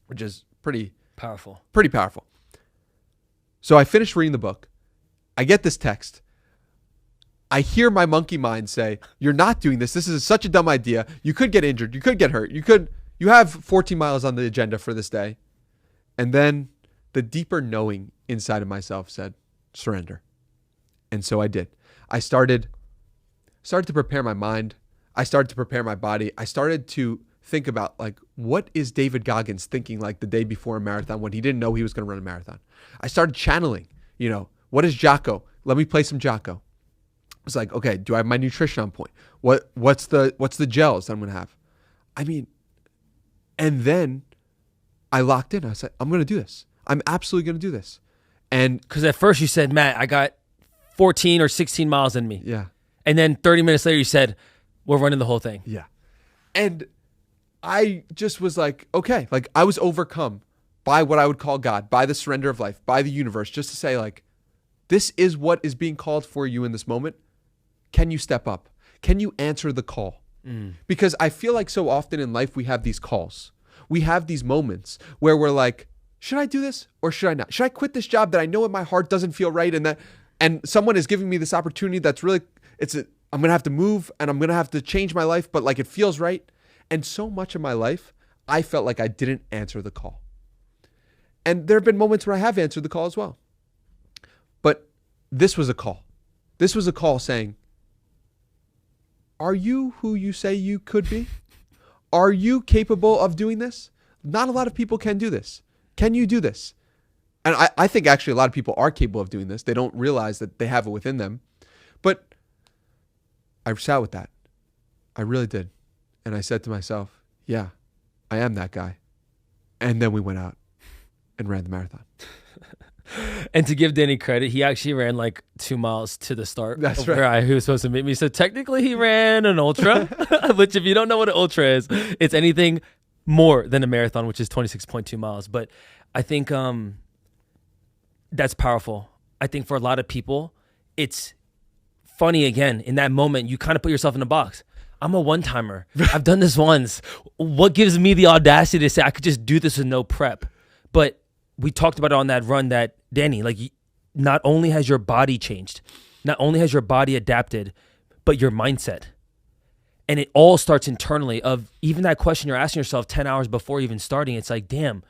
which is pretty powerful. So I finished reading the book. I get this text. I hear my monkey mind say, you're not doing this. This is such a dumb idea. You could get injured. You could get hurt. You have 14 miles on the agenda for this day. And then the deeper knowing inside of myself said, surrender. And so I did. I started to prepare my mind. I started to prepare my body. I started to think about, like, what is David Goggins thinking like the day before a marathon when he didn't know he was going to run a marathon? I started channeling, what is Jocko? Let me play some Jocko. It's like, okay, do I have my nutrition on point? What's the gels that I'm going to have? I mean, and then I locked in. I said, I'm going to do this. I'm absolutely going to do this. And because at first you said, Matt, I got 14 or 16 miles in me. Yeah. And then 30 minutes later you said, we're running the whole thing. Yeah. And I just was like, okay, like I was overcome by what I would call God, by the surrender of life, by the universe, just to say, like, this is what is being called for you in this moment. Can you step up? Can you answer the call? Because I feel like so often in life we have these calls. We have these moments where we're like, should I do this or should I not? Should I quit this job that I know in my heart doesn't feel right, and someone is giving me this opportunity that's really, I'm going to have to move and I'm going to have to change my life, but like it feels right. And so much of my life, I felt like I didn't answer the call. And there have been moments where I have answered the call as well. But this was a call. This was a call saying, are you who you say you could be? Are you capable of doing this? Not a lot of people can do this. Can you do this? And I think actually a lot of people are capable of doing this. They don't realize that they have it within them. But I sat with that. I really did. And I said to myself, yeah, I am that guy. And then we went out and ran the marathon. And to give Danny credit, he actually ran like 2 miles to the start. That's right. right. He was supposed to meet me. So technically he ran an ultra, which if you don't know what an ultra is, it's anything more than a marathon, which is 26.2 miles. But I think that's powerful. I think for a lot of people, it's funny again. In that moment, you kind of put yourself in a box. I'm a one-timer. I've done this once. What gives me the audacity to say I could just do this with no prep? But we talked about it on that run that, Danny, like, not only has your body changed, not only has your body adapted, but your mindset. And it all starts internally of even that question you're asking yourself 10 hours before even starting. It's like, damn,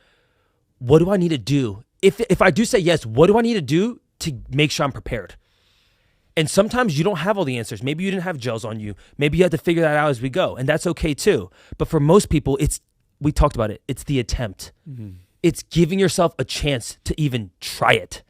what do I need to do? If I do say yes, what do I need to do to make sure I'm prepared? And sometimes you don't have all the answers. Maybe you didn't have gels on you. Maybe you had to figure that out as we go. And that's okay too. But for most people, we talked about it. It's the attempt. Mm-hmm. It's giving yourself a chance to even try it.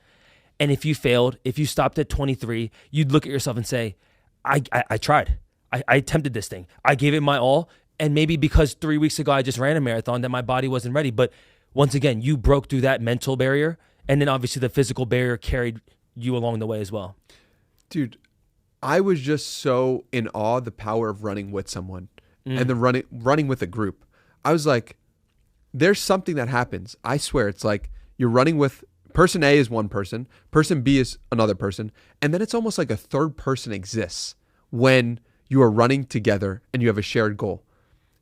And if you failed, if you stopped at 23, you'd look at yourself and say, I tried. I attempted this thing. I gave it my all. And maybe because 3 weeks ago I just ran a marathon that my body wasn't ready. But once again, you broke through that mental barrier. And then obviously the physical barrier carried you along the way as well. Dude, I was just so in awe of the power of running with someone and then running with a group. I was like, there's something that happens. I swear, it's like you're running with person A is one person B is another person, and then it's almost like a third person exists when you are running together and you have a shared goal.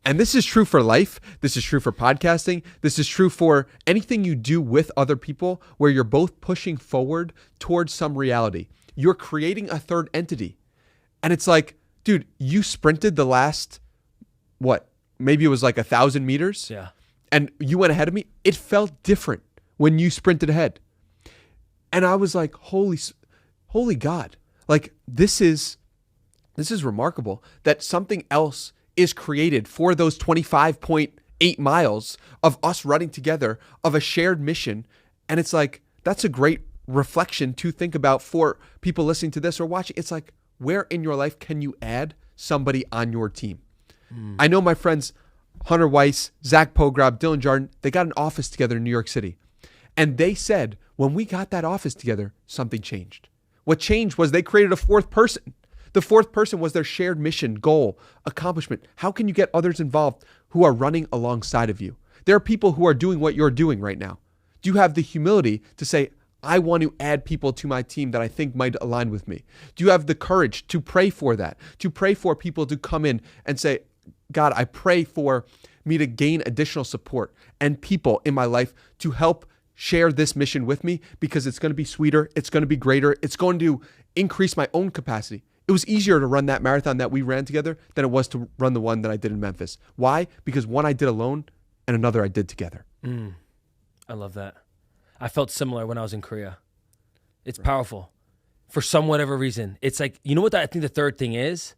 And this is true for life. This is true for podcasting. This is true for anything you do with other people where you're both pushing forward towards some reality. You're creating a third entity. And it's like, dude, you sprinted the last, maybe it was like 1,000 meters. Yeah. And you went ahead of me. It felt different when you sprinted ahead. And I was like, holy God. Like, this is remarkable that something else is created for those 25.8 miles of us running together, of a shared mission. And it's like, that's a great reflection to think about for people listening to this or watching. It's like, where in your life can you add somebody on your team? I know my friends Hunter Weiss, Zach Pograb, Dylan Jardin, they got an office together in New York City. And they said, when we got that office together, something changed. What changed was they created a fourth person. The fourth person was their shared mission, goal, accomplishment. How can you get others involved who are running alongside of you? There are people who are doing what you're doing right now. Do you have the humility to say, I want to add people to my team that I think might align with me? Do you have the courage to pray for that? To pray for people to come in and say, God, I pray for me to gain additional support and people in my life to help share this mission with me because it's going to be sweeter. It's going to be greater. It's going to increase my own capacity. It was easier to run that marathon that we ran together than it was to run the one that I did in Memphis. Why? Because one I did alone and another I did together. I love that. I felt similar when I was in Korea. It's powerful. For some whatever reason. It's like, you know what I think the third thing is?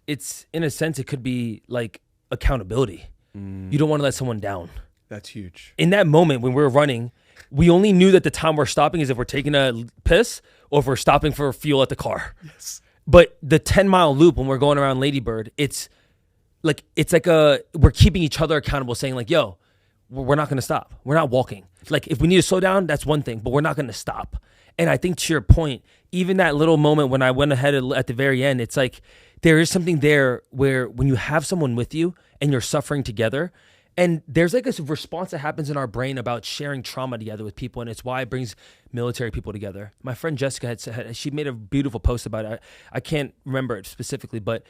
It's, in a sense, it could be like accountability. You don't want to let someone down. That's huge. In that moment when we were running, we only knew that the time we're stopping is if we're taking a piss or if we're stopping for fuel at the car. Yes. But the 10-mile loop when we're going around Lady Bird, it's like we're keeping each other accountable, saying like, yo, we're not going to stop. We're not walking. Like, if we need to slow down, that's one thing, but we're not going to stop. And I think to your point, even that little moment when I went ahead at the very end, it's like there is something there where when you have someone with you and you're suffering together, and there's like a response that happens in our brain about sharing trauma together with people, and it's why it brings military people together. My friend Jessica had said, she made a beautiful post about it. I can't remember it specifically, but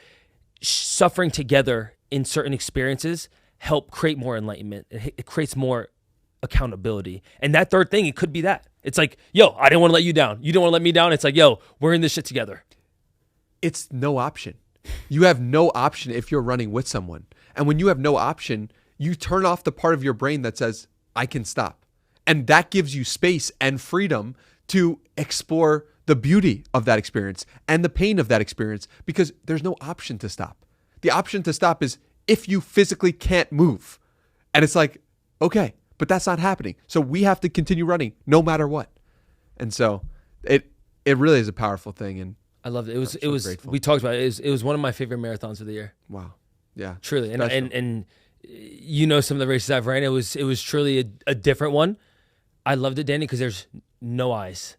suffering together in certain experiences help create more enlightenment. It creates more accountability. And that third thing, it could be that. It's like, yo, I didn't want to let you down. You don't want to let me down. It's like, yo, we're in this shit together. It's no option. You have no option if you're running with someone. And when you have no option, you turn off the part of your brain that says, I can stop. And that gives you space and freedom to explore the beauty of that experience and the pain of that experience, because there's no option to stop. The option to stop is if you physically can't move. And it's like, okay, but that's not happening. So we have to continue running no matter what. And so it really is a powerful thing. And I loved it. It was grateful. We talked about it. It was one of my favorite marathons of the year. Wow. Yeah. Truly. And you know, some of the races I've ran, it was truly a different one. I loved it, Danny, because there's no eyes,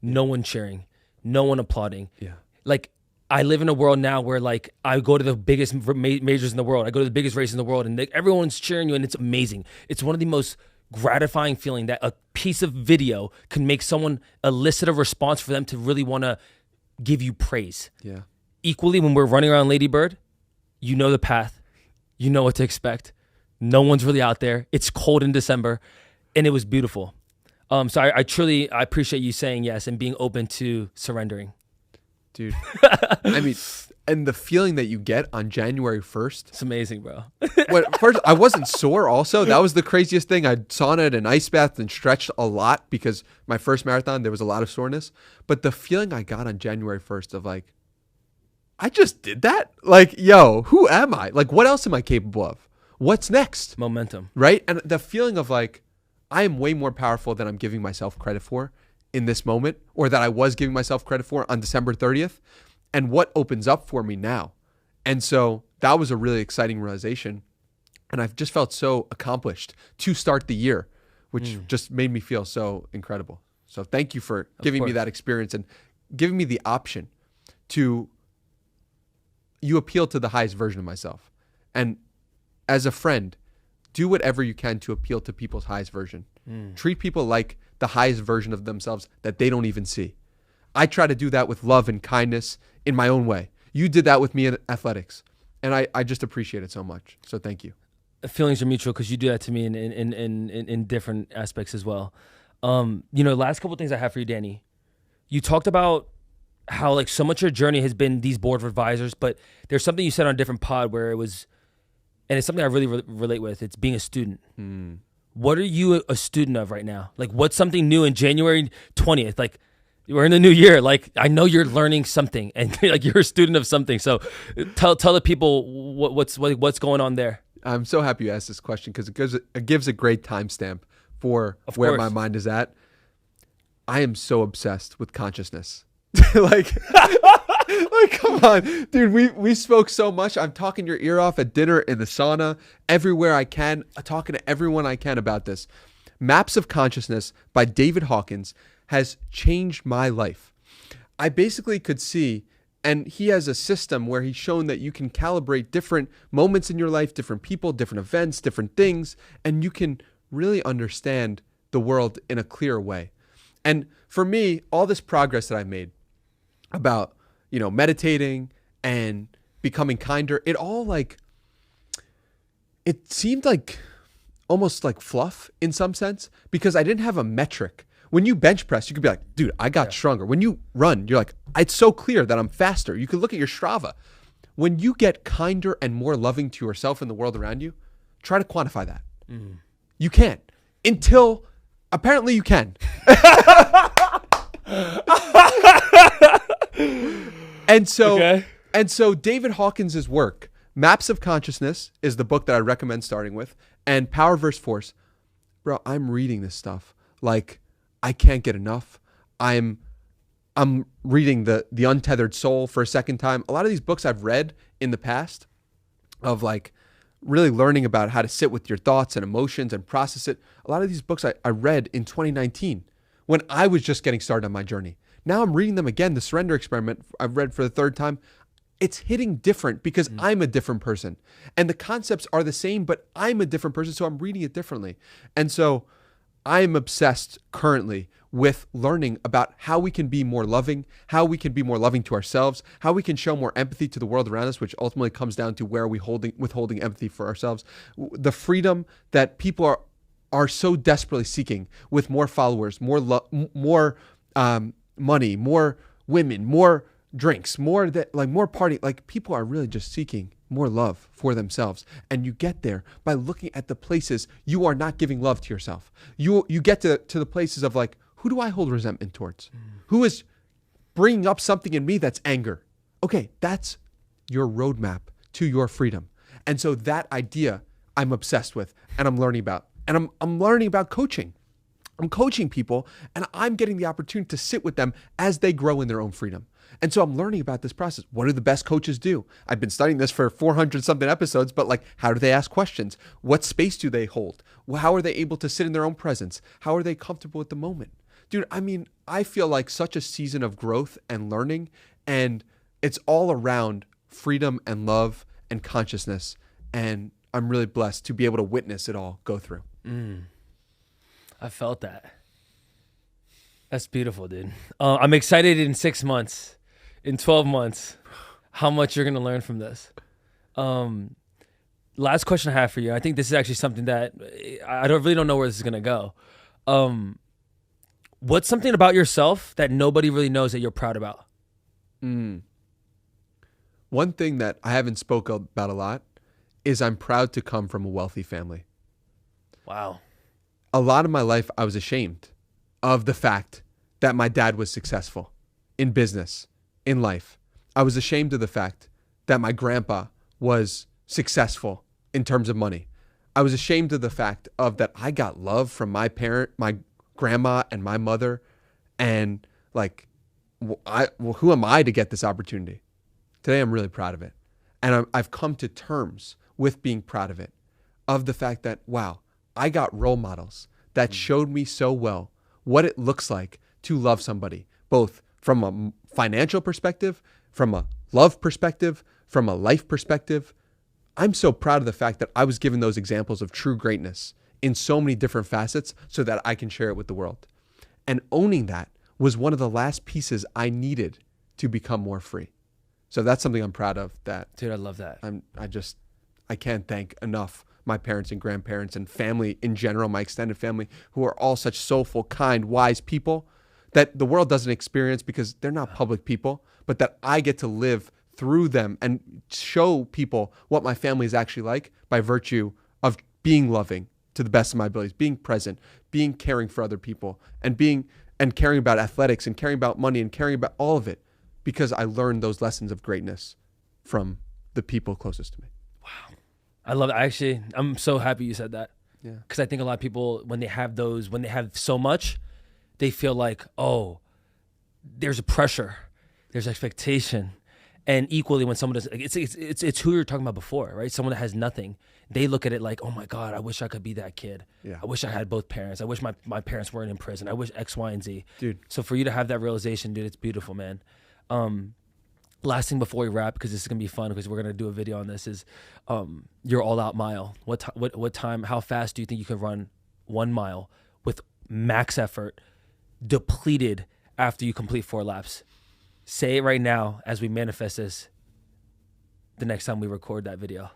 no one cheering, no one applauding. Yeah. Like, I live in a world now where, like, I go to the biggest majors in the world. I go to the biggest race in the world, and everyone's cheering you, and it's amazing. It's one of the most gratifying feeling that a piece of video can make someone elicit a response for them to really want to give you praise. Yeah. Equally, when we're running around Lady Bird, you know the path. You know what to expect. No one's really out there. It's cold in December, and it was beautiful. So I truly appreciate you saying yes and being open to surrendering. Dude, I mean, and the feeling that you get on January 1st. It's amazing, bro. First, I wasn't sore also. That was the craziest thing. I saunaed and ice bathed and stretched a lot because my first marathon, there was a lot of soreness. But the feeling I got on January 1st of like, I just did that? Like, yo, who am I? Like, what else am I capable of? What's next? Momentum. Right? And the feeling of like, I am way more powerful than I'm giving myself credit for in this moment, or that I was giving myself credit for on December 30th, and what opens up for me now. And so that was a really exciting realization. And I've just felt so accomplished to start the year, which just made me feel so incredible. So thank you for giving me that experience and giving me the option to, you appeal to the highest version of myself. And as a friend, do whatever you can to appeal to people's highest version. Treat people like the highest version of themselves that they don't even see. I try to do that with love and kindness in my own way. You did that with me in athletics, and I just appreciate it so much. So thank you. Feelings are mutual because you do that to me in different aspects as well. You know, last couple of things I have for you, Danny. You talked about how like so much of your journey has been these board of advisors, but there's something you said on a different pod where it was, and it's something I really relate with. It's being a student. What are you a student of right now? Like, what's something new in January 20th? Like, we're in the new year. Like, I know you're learning something, and like you're a student of something. So, tell the people what's going on there. I'm so happy you asked this question because it gives a great timestamp for where my mind is at. I am so obsessed with consciousness. like, come on, dude. We spoke so much. I'm talking your ear off at dinner, in the sauna, everywhere I can, talking to everyone I can about this. Maps of Consciousness by David Hawkins has changed my life. I basically could see, and he has a system where he's shown that you can calibrate different moments in your life, different people, different events, different things, and you can really understand the world in a clear way. And for me, all this progress that I've made about, you know, meditating and becoming kinder, it seemed like almost like fluff in some sense, because I didn't have a metric. When you bench press, you could be like, dude, I got stronger. When you run, you're like, it's so clear that I'm faster. You can look at your Strava. When you get kinder and more loving to yourself and the world around you, try to quantify that. You can't, until apparently you can. And so David Hawkins' work, Maps of Consciousness, is the book that I recommend starting with, and Power vs. Force. Bro, I'm reading this stuff like I can't get enough. I'm reading the Untethered Soul for a second time. A lot of these books I've read in the past of like really learning about how to sit with your thoughts and emotions and process it. A lot of these books I read in 2019 when I was just getting started on my journey. Now I'm reading them again. The Surrender Experiment I've read for the third time. It's hitting different because I'm a different person. And the concepts are the same, but I'm a different person, so I'm reading it differently. And so I'm obsessed currently with learning about how we can be more loving, how we can be more loving to ourselves, how we can show more empathy to the world around us, which ultimately comes down to where are we withholding empathy for ourselves. The freedom that people are so desperately seeking with more followers, more money, more women, more drinks, more party. Like, people are really just seeking more love for themselves. And you get there by looking at the places you are not giving love to yourself. You get to the places of like, who do I hold resentment towards? Who is bringing up something in me that's anger. Okay, that's your roadmap to your freedom. And so that idea I'm obsessed with and I'm learning about. And I'm learning about coaching. I'm coaching people and I'm getting the opportunity to sit with them as they grow in their own freedom. And so I'm learning about this process. What do the best coaches do? I've been studying this for 400 something episodes, but like, how do they ask questions? What space do they hold? How are they able to sit in their own presence? How are they comfortable at the moment? Dude, I mean, I feel like such a season of growth and learning, and it's all around freedom and love and consciousness. And I'm really blessed to be able to witness it all go through. I felt that. That's beautiful, dude. I'm excited in 6 months, in 12 months, how much you're going to learn from this. Last question I have for you. I think this is actually something that I really don't know where this is going to go. What's something about yourself that nobody really knows that you're proud about? One thing that I haven't spoke about a lot is I'm proud to come from a wealthy family. Wow. A lot of my life, I was ashamed of the fact that my dad was successful in business, in life. I was ashamed of the fact that my grandpa was successful in terms of money. I was ashamed of the fact of that I got love from my grandma and my mother. And like, who am I to get this opportunity? Today, I'm really proud of it. And I've come to terms with being proud of it, of the fact that, wow, I got role models that showed me so well what it looks like to love somebody, both from a financial perspective, from a love perspective, from a life perspective. I'm so proud of the fact that I was given those examples of true greatness in so many different facets so that I can share it with the world. And owning that was one of the last pieces I needed to become more free. So that's something I'm proud of. That, dude, I love that. I can't thank enough my parents and grandparents and family in general, my extended family, who are all such soulful, kind, wise people that the world doesn't experience because they're not public people, but that I get to live through them and show people what my family is actually like by virtue of being loving to the best of my abilities, being present, being caring for other people, and caring about athletics and caring about money and caring about all of it, because I learned those lessons of greatness from the people closest to me. Wow. I love it. I'm so happy you said that. Yeah. Because I think a lot of people, when they have so much, they feel like, oh, there's a pressure, there's expectation. And equally when someone does, it's who you were talking about before, right? Someone that has nothing, they look at it like, oh my God, I wish I could be that kid. Yeah. I wish I had both parents. I wish my parents weren't in prison. I wish X, Y, and Z. Dude. So for you to have that realization, dude, it's beautiful, man. Last thing before we wrap, because this is gonna be fun, because we're gonna do a video on this, is your all-out mile. What time? How fast do you think you can run 1 mile with max effort, depleted after you complete 4 laps? Say it right now as we manifest this. The next time we record that video.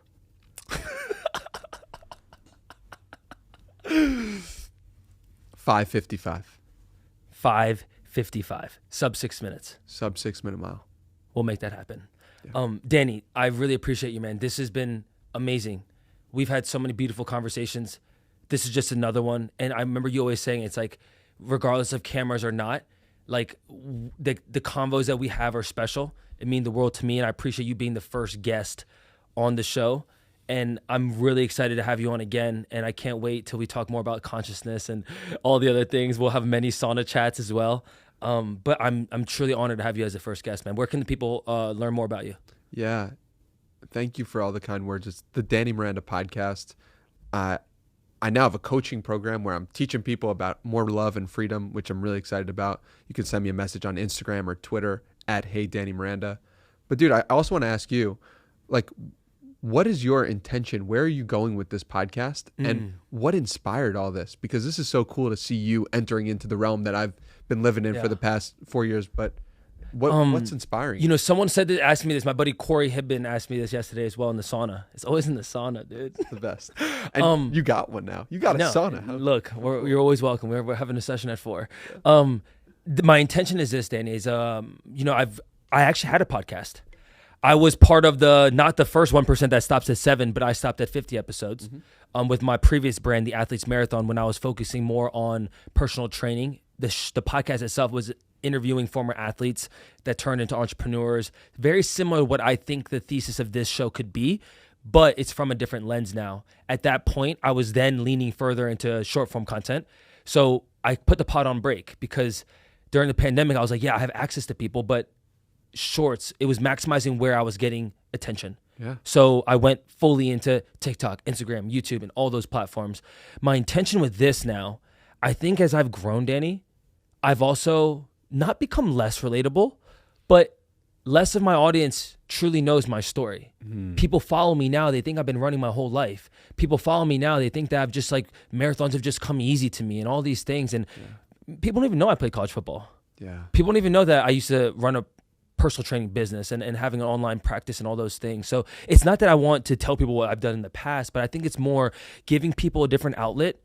5:55. 5:55. Sub 6 minutes. Sub 6 minute mile. We'll make that happen. Yeah. Danny, I really appreciate you, man. This has been amazing. We've had so many beautiful conversations. This is just another one. And I remember you always saying, it's like, regardless of cameras or not, like the convos that we have are special. It means the world to me. And I appreciate you being the first guest on the show. And I'm really excited to have you on again. And I can't wait till we talk more about consciousness and all the other things. We'll have many sauna chats as well. But I'm truly honored to have you as the first guest, man. Where can the people learn more about you? Yeah. Thank you for all the kind words. It's the Danny Miranda podcast. I now have a coaching program where I'm teaching people about more love and freedom, which I'm really excited about. You can send me a message on Instagram or Twitter at Hey Danny Miranda. But dude, I also want to ask you, like, what is your intention? Where are you going with this podcast? And what inspired all this? Because this is so cool to see you entering into the realm that I've been living in for the past 4 years. But what's inspiring? You know, someone asked me this. My buddy Corey Hibben asked me this yesterday as well in the sauna. It's always in the sauna, dude. It's the best. And you got one now. You got a sauna. Look, you're always welcome. We're having a session at 4. My intention is this, Danny, is, you know, I actually had a podcast. I was part of not the first 1% that stops at 7, but I stopped at 50 episodes with my previous brand, the Athletes Marathon, when I was focusing more on personal training. The podcast itself was interviewing former athletes that turned into entrepreneurs. Very similar to what I think the thesis of this show could be, but it's from a different lens now. At that point, I was then leaning further into short form content. So I put the pod on break because during the pandemic, I was like, yeah, I have access to people, but shorts, it was maximizing where I was getting attention. Yeah. So I went fully into TikTok, Instagram, YouTube, and all those platforms. My intention with this now, I think as I've grown, Danny, I've also not become less relatable, but less of my audience truly knows my story. People follow me now. They think I've been running my whole life. People follow me now. They think that I've just like marathons have just come easy to me and all these things. And people don't even know I played college football. Yeah. People don't even know that I used to run a personal training business and having an online practice and all those things. So it's not that I want to tell people what I've done in the past, but I think it's more giving people a different outlet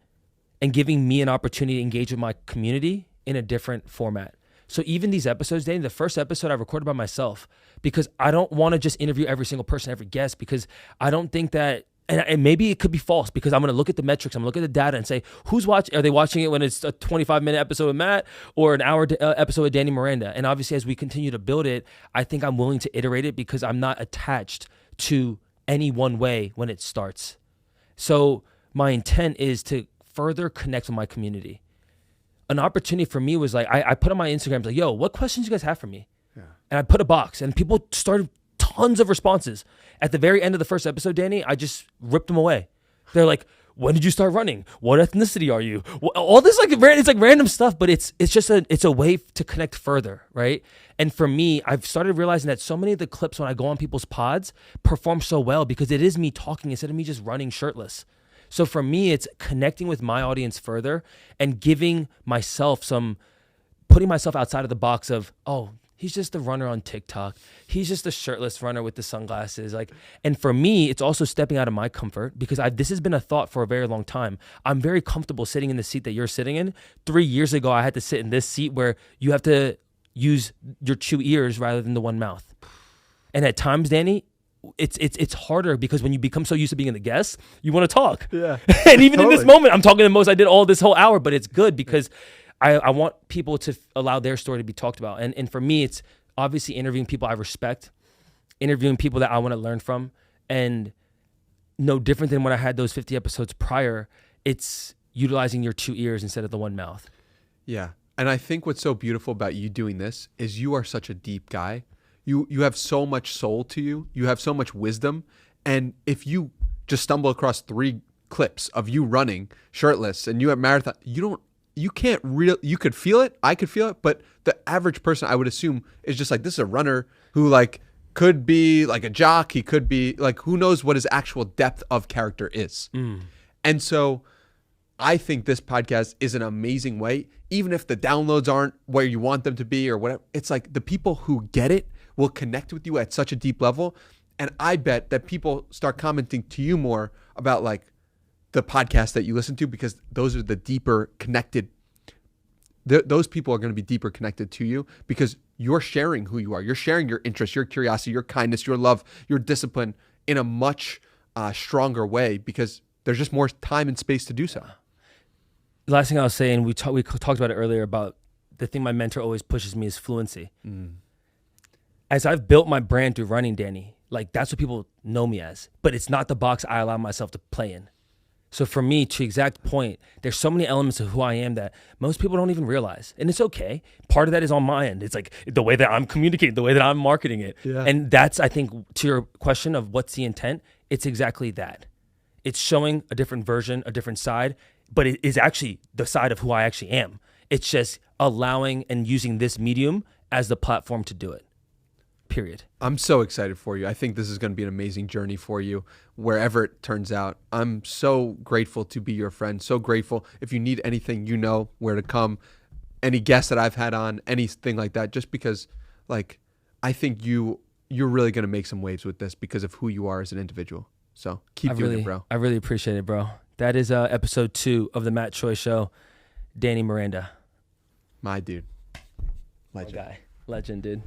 and giving me an opportunity to engage with my community in a different format. So even these episodes, Danny, the first episode I recorded by myself because I don't want to just interview every single person, every guest, because I don't think that, and maybe it could be false because I'm going to look at the metrics, I'm going to look at the data and say, who's watching? Are they watching it when it's a 25-minute episode with Matt or an hour episode with Danny Miranda? And obviously, as we continue to build it, I think I'm willing to iterate it because I'm not attached to any one way when it starts. So my intent is to further connect with my community. An opportunity for me was like, I put on my Instagram, like, yo, what questions you guys have for me? Yeah. And I put a box and people started tons of responses. At the very end of the first episode, Danny, I just ripped them away. They're like, when did you start running? What ethnicity are you? All this it's like random stuff, but it's just it's a way to connect further, right? And for me, I've started realizing that so many of the clips when I go on people's pods perform so well because it is me talking instead of me just running shirtless. So for me, it's connecting with my audience further and giving myself putting myself outside of the box of, oh, he's just a runner on TikTok. He's just a shirtless runner with the sunglasses. And for me, it's also stepping out of my comfort because this has been a thought for a very long time. I'm very comfortable sitting in the seat that you're sitting in. 3 years ago, I had to sit in this seat where you have to use your 2 ears rather than the one mouth. And at times, Danny, it's harder because when you become so used to being in the guest, you want to talk. Yeah. And even in this moment, I'm talking the most I did all this whole hour, but it's good because I want people to allow their story to be talked about. And for me, it's obviously interviewing people I respect, interviewing people that I want to learn from, and no different than when I had those 50 episodes prior, it's utilizing your 2 ears instead of the one mouth. Yeah. And I think what's so beautiful about you doing this is you are such a deep guy. You have so much soul to you. You have so much wisdom. And if you just stumble across 3 clips of you running shirtless and you at marathon, you could feel it. I could feel it. But the average person, I would assume, is just like, this is a runner who like could be like a jock. He could be like, who knows what his actual depth of character is. And so I think this podcast is an amazing way, even if the downloads aren't where you want them to be or whatever. It's like the people who get it will connect with you at such a deep level. And I bet that people start commenting to you more about like the podcast that you listen to because those are the deeper connected. Those people are going to be deeper connected to you because you're sharing who you are. You're sharing your interests, your curiosity, your kindness, your love, your discipline in a much stronger way because there's just more time and space to do so. The last thing I was saying, we talked about it earlier about the thing my mentor always pushes me is fluency. As I've built my brand through running, Danny, like that's what people know me as, but it's not the box I allow myself to play in. So for me, to exact point, there's so many elements of who I am that most people don't even realize. And it's okay. Part of that is on my end. It's like the way that I'm communicating, the way that I'm marketing it. Yeah. And that's, I think, to your question of what's the intent, it's exactly that. It's showing a different version, a different side, but it is actually the side of who I actually am. It's just allowing and using this medium as the platform to do it. Period. I'm so excited for you. I think this is going to be an amazing journey for you, wherever it turns out. I'm so grateful to be your friend. So grateful. If you need anything, you know where to come. Any guests that I've had on, anything like that, just because like I think you're really going to make some waves with this because of who you are as an individual. So keep doing it, bro. I really appreciate it, bro. That is episode 2 of the Matt Choi Show. Danny Miranda. My dude. Legend. My guy. Legend, dude.